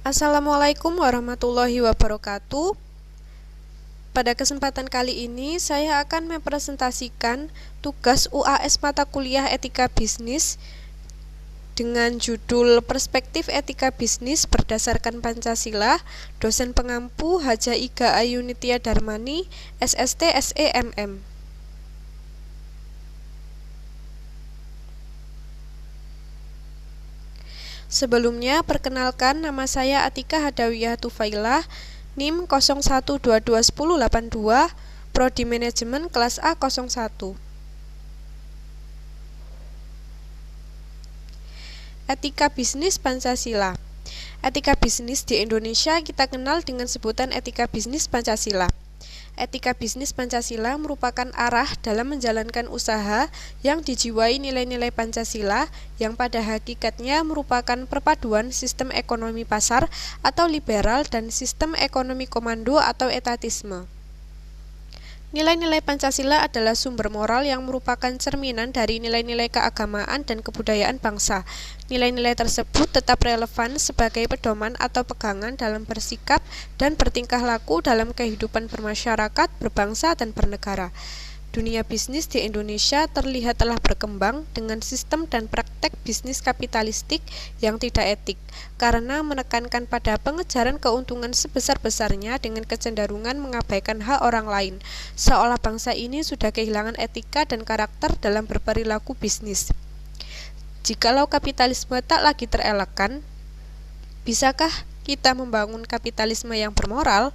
Assalamualaikum warahmatullahi wabarakatuh. Pada kesempatan kali ini saya akan mempresentasikan tugas UAS mata kuliah Etika Bisnis dengan judul Perspektif Etika Bisnis Berdasarkan Pancasila, dosen pengampu Haja Iga Ayunitia Darmani, SST SEMM. Sebelumnya, perkenalkan, nama saya Atika Hadawiyah Tufailah, NIM 01221082, Prodi Manajemen kelas A 01. Etika Bisnis Pancasila. Etika bisnis di Indonesia kita kenal dengan sebutan etika bisnis Pancasila. Etika bisnis Pancasila merupakan arah dalam menjalankan usaha yang dijiwai nilai-nilai Pancasila yang pada hakikatnya merupakan perpaduan sistem ekonomi pasar atau liberal dan sistem ekonomi komando atau etatisme. Nilai-nilai Pancasila adalah sumber moral yang merupakan cerminan dari nilai-nilai keagamaan dan kebudayaan bangsa. Nilai-nilai tersebut tetap relevan sebagai pedoman atau pegangan dalam bersikap dan bertingkah laku dalam kehidupan bermasyarakat, berbangsa, dan bernegara. Dunia bisnis di Indonesia terlihat telah berkembang dengan sistem dan praktek bisnis kapitalistik yang tidak etik, karena menekankan pada pengejaran keuntungan sebesar-besarnya dengan kecenderungan mengabaikan hak orang lain, seolah bangsa ini sudah kehilangan etika dan karakter dalam berperilaku bisnis. Jikalau kapitalisme tak lagi terelakkan, bisakah kita membangun kapitalisme yang bermoral?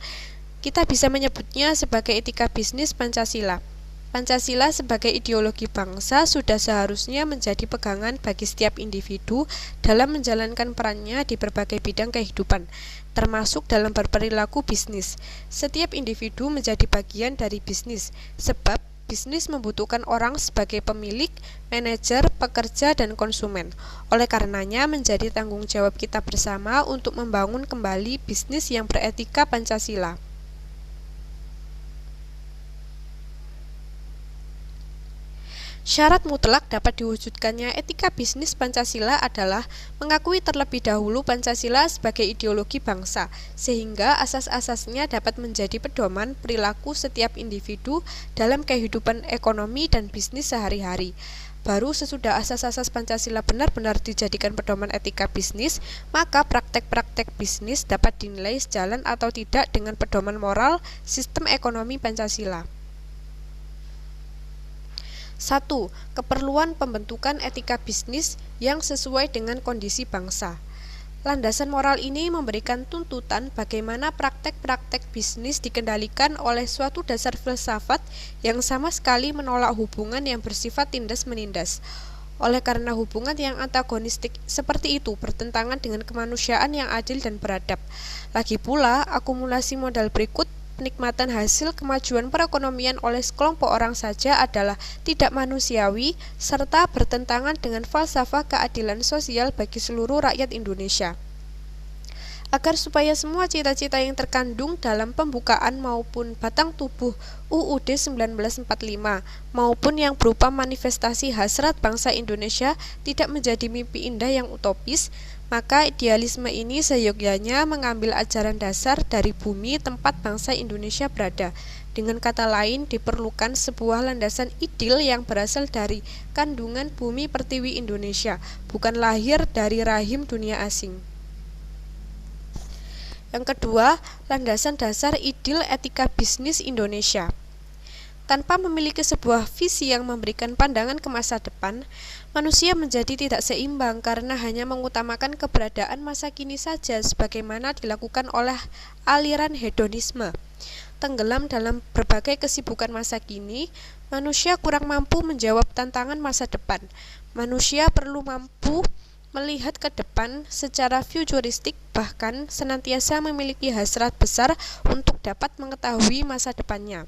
Kita bisa menyebutnya sebagai etika bisnis Pancasila. Pancasila sebagai ideologi bangsa sudah seharusnya menjadi pegangan bagi setiap individu dalam menjalankan perannya di berbagai bidang kehidupan, termasuk dalam berperilaku bisnis. Setiap individu menjadi bagian dari bisnis, sebab bisnis membutuhkan orang sebagai pemilik, manajer, pekerja, dan konsumen. Oleh karenanya, menjadi tanggung jawab kita bersama untuk membangun kembali bisnis yang beretika Pancasila. Syarat mutlak dapat diwujudkannya etika bisnis Pancasila adalah mengakui terlebih dahulu Pancasila sebagai ideologi bangsa, sehingga asas-asasnya dapat menjadi pedoman perilaku setiap individu dalam kehidupan ekonomi dan bisnis sehari-hari. Baru sesudah asas-asas Pancasila benar-benar dijadikan pedoman etika bisnis, maka praktek-praktek bisnis dapat dinilai sejalan atau tidak dengan pedoman moral sistem ekonomi Pancasila. 1. Keperluan pembentukan etika bisnis yang sesuai dengan kondisi bangsa. Landasan moral ini memberikan tuntutan bagaimana praktek-praktek bisnis dikendalikan oleh suatu dasar filsafat yang sama sekali menolak hubungan yang bersifat tindas-menindas. Oleh karena hubungan yang antagonistik seperti itu bertentangan dengan kemanusiaan yang adil dan beradab. Lagi pula, akumulasi modal berikut penikmatan hasil kemajuan perekonomian oleh sekelompok orang saja adalah tidak manusiawi serta bertentangan dengan falsafah keadilan sosial bagi seluruh rakyat Indonesia. Agar supaya semua cita-cita yang terkandung dalam pembukaan maupun batang tubuh UUD 1945 maupun yang berupa manifestasi hasrat bangsa Indonesia tidak menjadi mimpi indah yang utopis, maka idealisme ini seyogyanya mengambil ajaran dasar dari bumi tempat bangsa Indonesia berada. Dengan kata lain, diperlukan sebuah landasan idil yang berasal dari kandungan bumi pertiwi Indonesia, bukan lahir dari rahim dunia asing. Yang kedua, landasan dasar idil etika bisnis Indonesia. Tanpa memiliki sebuah visi yang memberikan pandangan ke masa depan, manusia menjadi tidak seimbang karena hanya mengutamakan keberadaan masa kini saja sebagaimana dilakukan oleh aliran hedonisme. Tenggelam dalam berbagai kesibukan masa kini, manusia kurang mampu menjawab tantangan masa depan. Manusia perlu mampu melihat ke depan secara futuristik, bahkan senantiasa memiliki hasrat besar untuk dapat mengetahui masa depannya.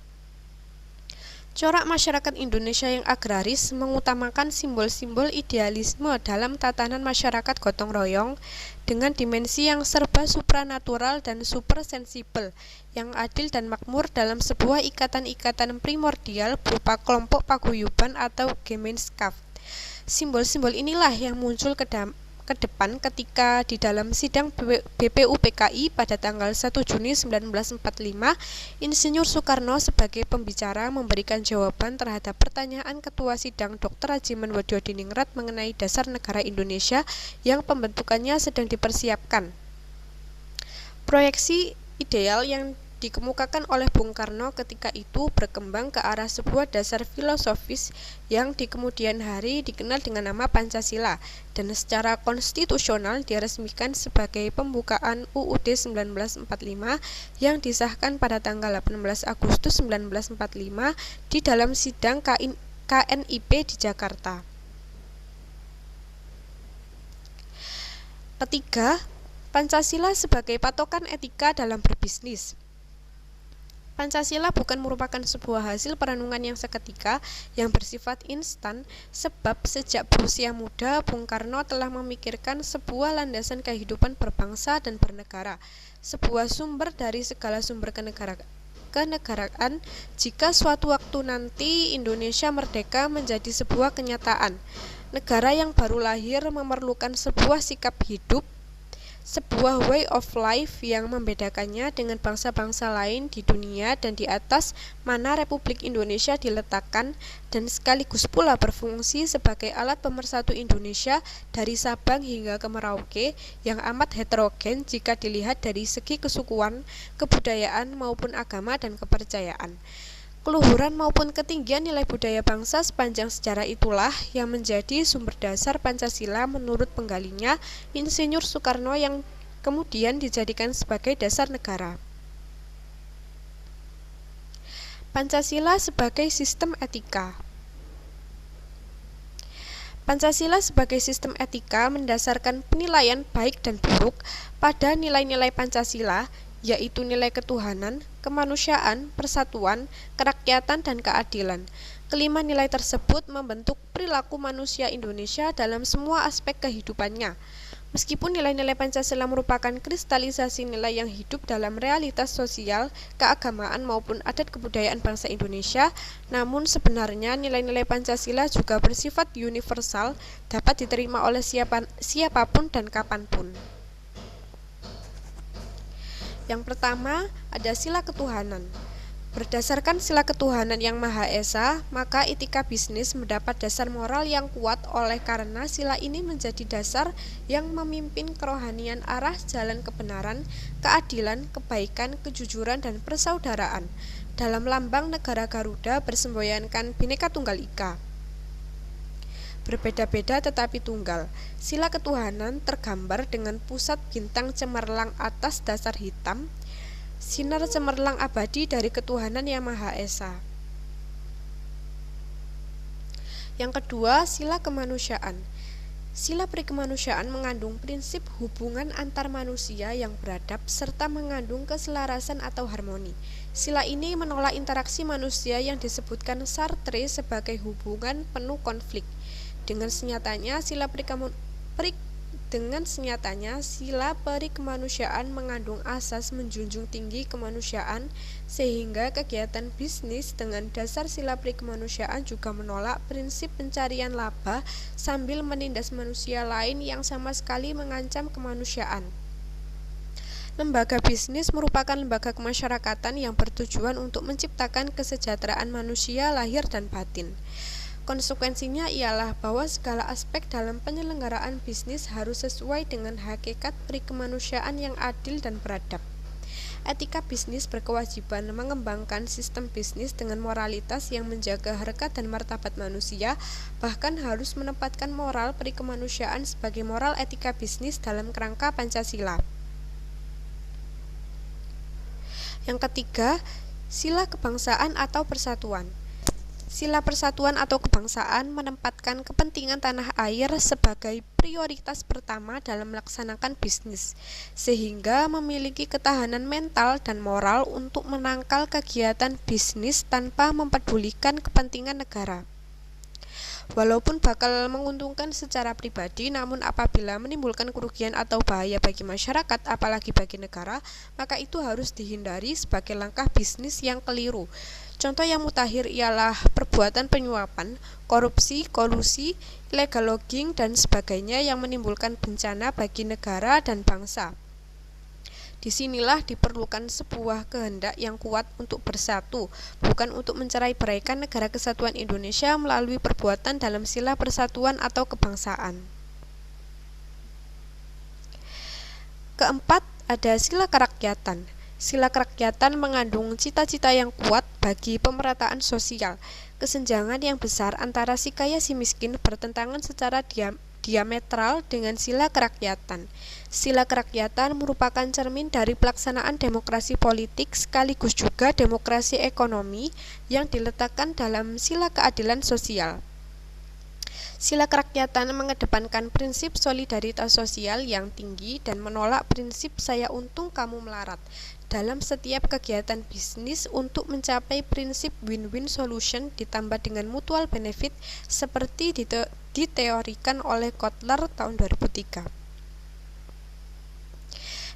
Corak masyarakat Indonesia yang agraris mengutamakan simbol-simbol idealisme dalam tatanan masyarakat gotong royong dengan dimensi yang serba supranatural dan supersensibel, yang adil dan makmur dalam sebuah ikatan-ikatan primordial berupa kelompok paguyuban atau Gemeinschaft. Simbol-simbol inilah yang muncul ke depan ketika di dalam sidang BPUPKI pada tanggal 1 Juni 1945, Insinyur Soekarno sebagai pembicara memberikan jawaban terhadap pertanyaan Ketua Sidang Dr. Ajiman Wadyodiningrat mengenai dasar negara Indonesia yang pembentukannya sedang dipersiapkan. Proyeksi ideal yang dikemukakan oleh Bung Karno ketika itu berkembang ke arah sebuah dasar filosofis yang di kemudian hari dikenal dengan nama Pancasila dan secara konstitusional diresmikan sebagai pembukaan UUD 1945 yang disahkan pada tanggal 18 Agustus 1945 di dalam sidang KNIP di Jakarta. Ketiga, Pancasila sebagai patokan etika dalam berbisnis. Pancasila bukan merupakan sebuah hasil perenungan yang seketika yang bersifat instan, sebab sejak berusia muda Bung Karno telah memikirkan sebuah landasan kehidupan berbangsa dan bernegara, sebuah sumber dari segala sumber kenegaraan jika suatu waktu nanti Indonesia merdeka menjadi sebuah kenyataan. Negara yang baru lahir memerlukan sebuah sikap hidup, sebuah way of life yang membedakannya dengan bangsa-bangsa lain di dunia dan di atas mana Republik Indonesia diletakkan dan sekaligus pula berfungsi sebagai alat pemersatu Indonesia dari Sabang hingga ke Merauke yang amat heterogen jika dilihat dari segi kesukuan, kebudayaan maupun agama dan kepercayaan. Keluhuran maupun ketinggian nilai budaya bangsa sepanjang sejarah itulah yang menjadi sumber dasar Pancasila menurut penggalinya Insinyur Soekarno yang kemudian dijadikan sebagai dasar negara. Pancasila sebagai sistem etika. Pancasila sebagai sistem etika mendasarkan penilaian baik dan buruk pada nilai-nilai Pancasila, yaitu nilai ketuhanan, kemanusiaan, persatuan, kerakyatan, dan keadilan. Kelima nilai tersebut membentuk perilaku manusia Indonesia dalam semua aspek kehidupannya. Meskipun nilai-nilai Pancasila merupakan kristalisasi nilai yang hidup dalam realitas sosial, keagamaan maupun adat kebudayaan bangsa Indonesia, namun sebenarnya nilai-nilai Pancasila juga bersifat universal, dapat diterima oleh siapapun dan kapanpun. Yang pertama, ada sila ketuhanan. Berdasarkan sila ketuhanan yang Maha Esa, maka etika bisnis mendapat dasar moral yang kuat oleh karena sila ini menjadi dasar yang memimpin kerohanian arah jalan kebenaran, keadilan, kebaikan, kejujuran, dan persaudaraan. Dalam lambang negara Garuda bersemboyankan Bhinneka Tunggal Ika. Berbeda-beda tetapi tunggal. Sila ketuhanan tergambar dengan pusat bintang cemerlang atas dasar hitam, sinar cemerlang abadi dari ketuhanan yang Maha Esa. Yang kedua, sila kemanusiaan. Sila perikemanusiaan mengandung prinsip hubungan antar manusia yang beradab serta mengandung keselarasan atau harmoni. Sila ini menolak interaksi manusia yang disebutkan Sartre sebagai hubungan penuh konflik. Dengan senyatanya sila perikemanusiaan mengandung asas menjunjung tinggi kemanusiaan, sehingga kegiatan bisnis dengan dasar sila perikemanusiaan juga menolak prinsip pencarian laba sambil menindas manusia lain yang sama sekali mengancam kemanusiaan. Lembaga bisnis merupakan lembaga kemasyarakatan yang bertujuan untuk menciptakan kesejahteraan manusia lahir dan batin. Konsekuensinya ialah bahwa segala aspek dalam penyelenggaraan bisnis harus sesuai dengan hakikat perikemanusiaan yang adil dan beradab. Etika bisnis berkewajiban mengembangkan sistem bisnis dengan moralitas yang menjaga harkat dan martabat manusia, bahkan harus menempatkan moral perikemanusiaan sebagai moral etika bisnis dalam kerangka Pancasila. Yang ketiga, sila kebangsaan atau persatuan. Sila persatuan atau kebangsaan menempatkan kepentingan tanah air sebagai prioritas pertama dalam melaksanakan bisnis, sehingga memiliki ketahanan mental dan moral untuk menangkal kegiatan bisnis tanpa mempedulikan kepentingan negara. Walaupun bakal menguntungkan secara pribadi, namun apabila menimbulkan kerugian atau bahaya bagi masyarakat, apalagi bagi negara, maka itu harus dihindari sebagai langkah bisnis yang keliru. Contoh yang mutakhir ialah perbuatan penyuapan, korupsi, kolusi, illegal logging, dan sebagainya yang menimbulkan bencana bagi negara dan bangsa. Disinilah diperlukan sebuah kehendak yang kuat untuk bersatu, bukan untuk mencerai-beraikan negara kesatuan Indonesia melalui perbuatan dalam sila persatuan atau kebangsaan. Keempat, ada sila kerakyatan. Sila kerakyatan mengandung cita-cita yang kuat bagi pemerataan sosial. Kesenjangan yang besar antara si kaya si miskin bertentangan secara diametral dengan sila kerakyatan. Sila kerakyatan merupakan cermin dari pelaksanaan demokrasi politik sekaligus juga demokrasi ekonomi yang diletakkan dalam sila keadilan sosial. Sila kerakyatan mengedepankan prinsip solidaritas sosial yang tinggi dan menolak prinsip saya untung kamu melarat dalam setiap kegiatan bisnis untuk mencapai prinsip win-win solution ditambah dengan mutual benefit seperti diteorikan oleh Kotler tahun 2003.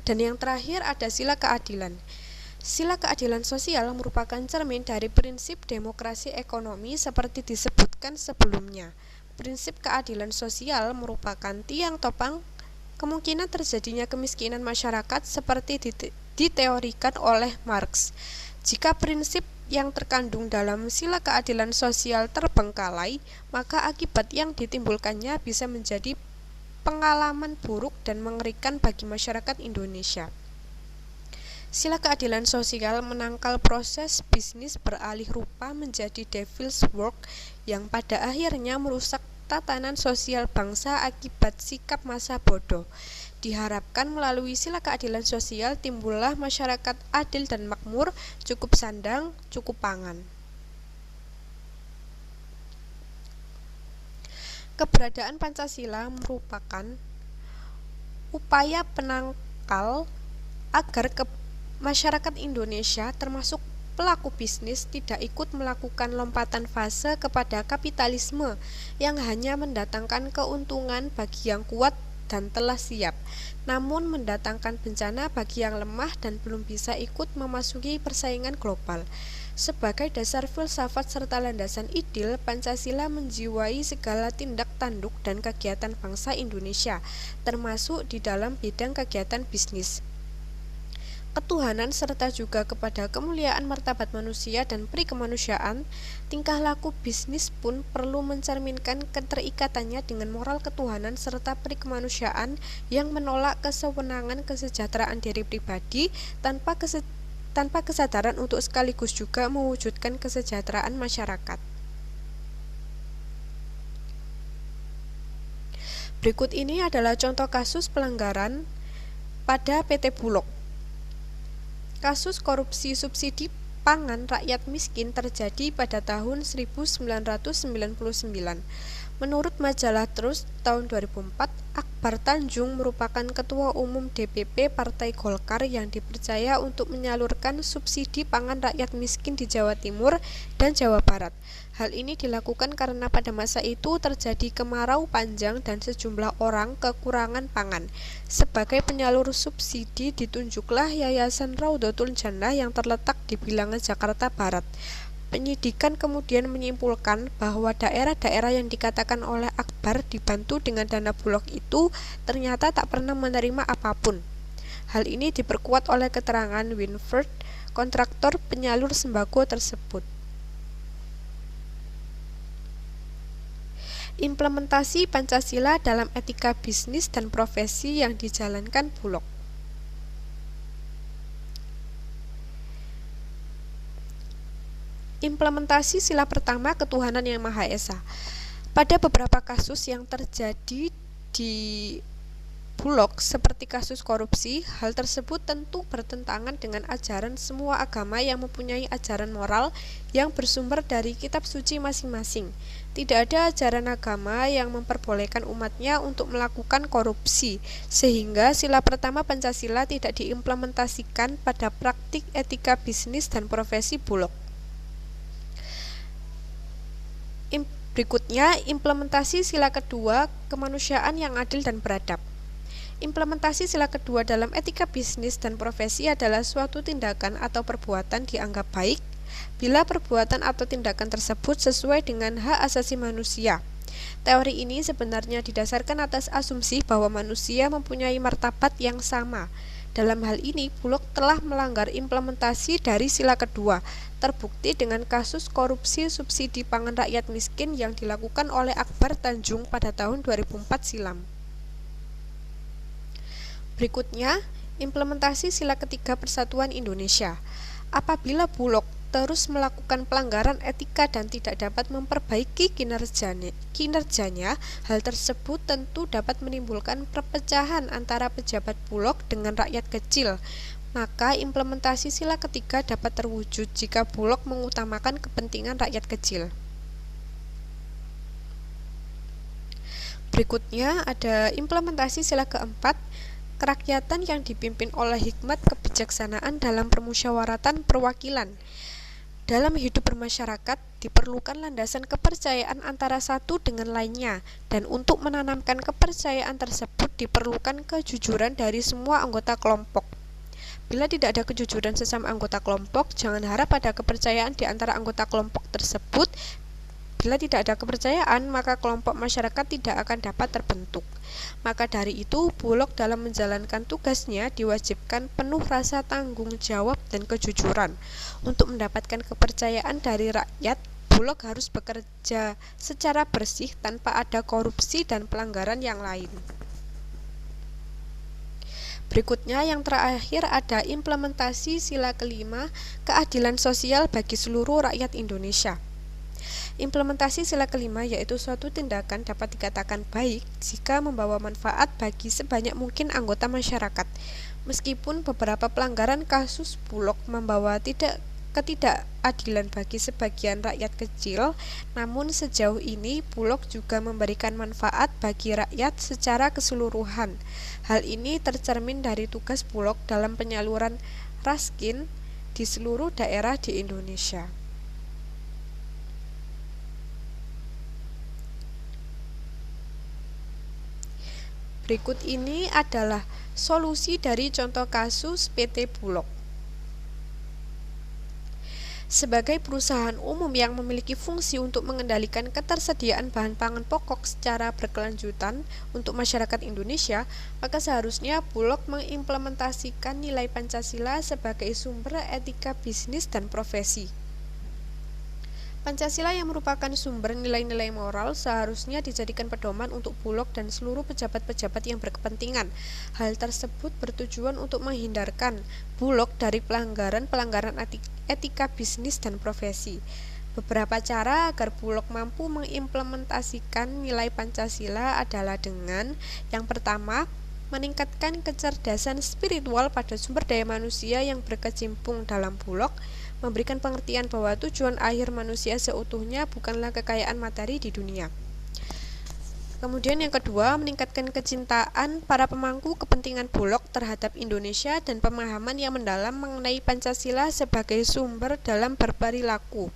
Dan yang terakhir ada sila keadilan. Sila keadilan sosial merupakan cermin dari prinsip demokrasi ekonomi seperti disebutkan sebelumnya. Prinsip keadilan sosial merupakan tiang topang kemungkinan terjadinya kemiskinan masyarakat seperti diteorikan oleh Marx. Jika prinsip yang terkandung dalam sila keadilan sosial terbengkalai, maka akibat yang ditimbulkannya bisa menjadi pengalaman buruk dan mengerikan bagi masyarakat Indonesia. Sila keadilan sosial menangkal proses bisnis beralih rupa menjadi devil's work yang pada akhirnya merusak tatanan sosial bangsa akibat sikap masa bodoh. Diharapkan melalui sila keadilan sosial timbullah masyarakat adil dan makmur, cukup sandang, cukup pangan. Keberadaan Pancasila merupakan upaya penangkal agar masyarakat Indonesia termasuk pelaku bisnis tidak ikut melakukan lompatan fase kepada kapitalisme yang hanya mendatangkan keuntungan bagi yang kuat dan telah siap, namun mendatangkan bencana bagi yang lemah dan belum bisa ikut memasuki persaingan global. Sebagai dasar filsafat serta landasan idil, Pancasila menjiwai segala tindak tanduk dan kegiatan bangsa Indonesia, termasuk di dalam bidang kegiatan bisnis. Ketuhanan serta juga kepada kemuliaan martabat manusia dan peri kemanusiaan, tingkah laku bisnis pun perlu mencerminkan keterikatannya dengan moral ketuhanan serta peri kemanusiaan yang menolak kesewenangan kesejahteraan diri pribadi tanpa kesadaran untuk sekaligus juga mewujudkan kesejahteraan masyarakat. Berikut ini adalah contoh kasus pelanggaran pada PT Bulog. Kasus korupsi subsidi pangan rakyat miskin terjadi pada tahun 1999. Menurut majalah Trust tahun 2004, Akbar Tanjung merupakan Ketua Umum DPP Partai Golkar yang dipercaya untuk menyalurkan subsidi pangan rakyat miskin di Jawa Timur dan Jawa Barat. Hal ini dilakukan karena pada masa itu terjadi kemarau panjang dan sejumlah orang kekurangan pangan. Sebagai penyalur subsidi ditunjuklah Yayasan Raudhatul Jannah yang terletak di Bilangan, Jakarta Barat. Penyidikan kemudian menyimpulkan bahwa daerah-daerah yang dikatakan oleh Akbar dibantu dengan dana Bulog itu ternyata tak pernah menerima apapun. Hal ini diperkuat oleh keterangan Winford, kontraktor penyalur sembako tersebut. Implementasi Pancasila dalam etika bisnis dan profesi yang dijalankan Bulog. Implementasi sila pertama ketuhanan yang Maha Esa. Pada beberapa kasus yang terjadi di Bulog seperti kasus korupsi, hal tersebut tentu bertentangan dengan ajaran semua agama yang mempunyai ajaran moral yang bersumber dari kitab suci masing-masing. Tidak ada ajaran agama yang memperbolehkan umatnya untuk melakukan korupsi, sehingga sila pertama Pancasila tidak diimplementasikan pada praktik etika bisnis dan profesi Bulog. Berikutnya, implementasi sila kedua, kemanusiaan yang adil dan beradab. Implementasi sila kedua dalam etika bisnis dan profesi adalah suatu tindakan atau perbuatan dianggap baik, bila perbuatan atau tindakan tersebut sesuai dengan hak asasi manusia. Teori ini sebenarnya didasarkan atas asumsi bahwa manusia mempunyai martabat yang sama. Dalam hal ini, Bullock telah melanggar implementasi dari sila kedua, terbukti dengan kasus korupsi subsidi pangan rakyat miskin yang dilakukan oleh Akbar Tanjung pada tahun 2004 silam. Berikutnya, implementasi sila ketiga Persatuan Indonesia. Apabila Bullock terus melakukan pelanggaran etika dan tidak dapat memperbaiki kinerjanya, hal tersebut tentu dapat menimbulkan perpecahan antara pejabat Bullock dengan rakyat kecil. Maka implementasi sila ketiga dapat terwujud jika Bullock mengutamakan kepentingan rakyat kecil. Berikutnya ada implementasi sila keempat, kerakyatan yang dipimpin oleh hikmat kebijaksanaan dalam permusyawaratan perwakilan. Dalam hidup bermasyarakat, diperlukan landasan kepercayaan antara satu dengan lainnya, dan untuk menanamkan kepercayaan tersebut diperlukan kejujuran dari semua anggota kelompok. Bila tidak ada kejujuran sesama anggota kelompok, jangan harap ada kepercayaan di antara anggota kelompok tersebut. Bila tidak ada kepercayaan, maka kelompok masyarakat tidak akan dapat terbentuk. Maka dari itu, Bullock dalam menjalankan tugasnya diwajibkan penuh rasa tanggung jawab dan kejujuran. Untuk mendapatkan kepercayaan dari rakyat, Bullock harus bekerja secara bersih tanpa ada korupsi dan pelanggaran yang lain. Berikutnya yang terakhir ada implementasi sila kelima, keadilan sosial bagi seluruh rakyat Indonesia. Implementasi sila kelima yaitu suatu tindakan dapat dikatakan baik jika membawa manfaat bagi sebanyak mungkin anggota masyarakat. Meskipun beberapa pelanggaran kasus Bullock membawa ketidakadilan bagi sebagian rakyat kecil, namun sejauh ini Bullock juga memberikan manfaat bagi rakyat secara keseluruhan. Hal ini tercermin dari tugas Bullock dalam penyaluran raskin di seluruh daerah di Indonesia. Berikut ini adalah solusi dari contoh kasus PT Bullock. Sebagai perusahaan umum yang memiliki fungsi untuk mengendalikan ketersediaan bahan pangan pokok secara berkelanjutan untuk masyarakat Indonesia, maka seharusnya Bullock mengimplementasikan nilai Pancasila sebagai sumber etika bisnis dan profesi. Pancasila yang merupakan sumber nilai-nilai moral seharusnya dijadikan pedoman untuk Bullock dan seluruh pejabat-pejabat yang berkepentingan. Hal tersebut bertujuan untuk menghindarkan Bullock dari pelanggaran etika bisnis dan profesi. Beberapa cara agar Bullock mampu mengimplementasikan nilai Pancasila adalah dengan yang pertama, meningkatkan kecerdasan spiritual pada sumber daya manusia yang berkecimpung dalam Bullock, memberikan pengertian bahwa tujuan akhir manusia seutuhnya bukanlah kekayaan materi di dunia. Kemudian yang kedua, meningkatkan kecintaan para pemangku kepentingan Bullock terhadap Indonesia dan pemahaman yang mendalam mengenai Pancasila sebagai sumber dalam berperilaku.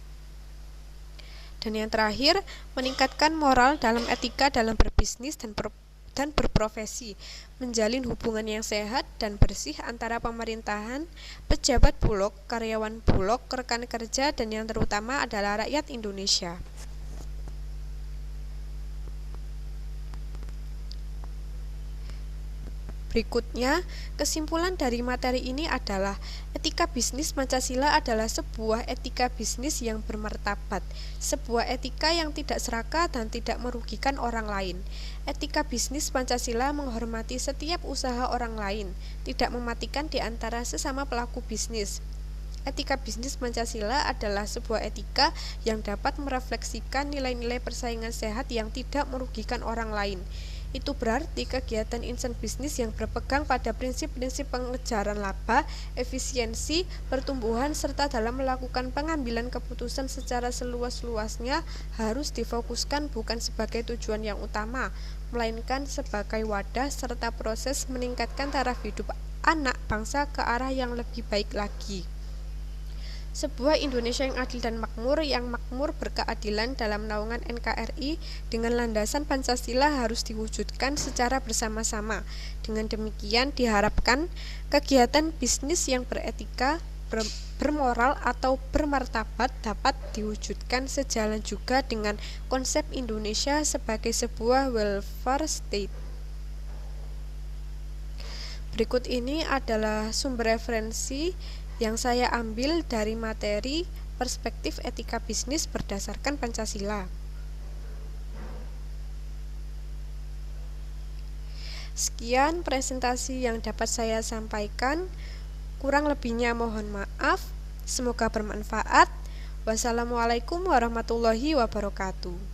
Dan yang terakhir, meningkatkan moral dalam etika dalam berbisnis dan berprofesi, menjalin hubungan yang sehat dan bersih antara pemerintahan, pejabat Bullock, karyawan Bullock, rekan kerja, dan yang terutama adalah rakyat Indonesia. Berikutnya, kesimpulan dari materi ini adalah etika bisnis Pancasila adalah sebuah etika bisnis yang bermartabat, sebuah etika yang tidak serakah dan tidak merugikan orang lain. Etika bisnis Pancasila menghormati setiap usaha orang lain, tidak mematikan di antara sesama pelaku bisnis. Etika bisnis Pancasila adalah sebuah etika yang dapat merefleksikan nilai-nilai persaingan sehat yang tidak merugikan orang lain. Itu berarti kegiatan insan bisnis yang berpegang pada prinsip-prinsip pengejaran laba, efisiensi, pertumbuhan, serta dalam melakukan pengambilan keputusan secara seluas-luasnya harus difokuskan bukan sebagai tujuan yang utama, melainkan sebagai wadah serta proses meningkatkan taraf hidup anak bangsa ke arah yang lebih baik lagi. Sebuah Indonesia yang adil dan makmur berkeadilan dalam naungan NKRI dengan landasan Pancasila harus diwujudkan secara bersama-sama. Dengan demikian diharapkan kegiatan bisnis yang beretika, bermoral atau bermartabat dapat diwujudkan sejalan juga dengan konsep Indonesia sebagai sebuah welfare state. Berikut ini adalah sumber referensi yang saya ambil dari materi perspektif etika bisnis berdasarkan Pancasila. Sekian presentasi yang dapat saya sampaikan. Kurang lebihnya mohon maaf. Semoga bermanfaat. Wassalamualaikum warahmatullahi wabarakatuh.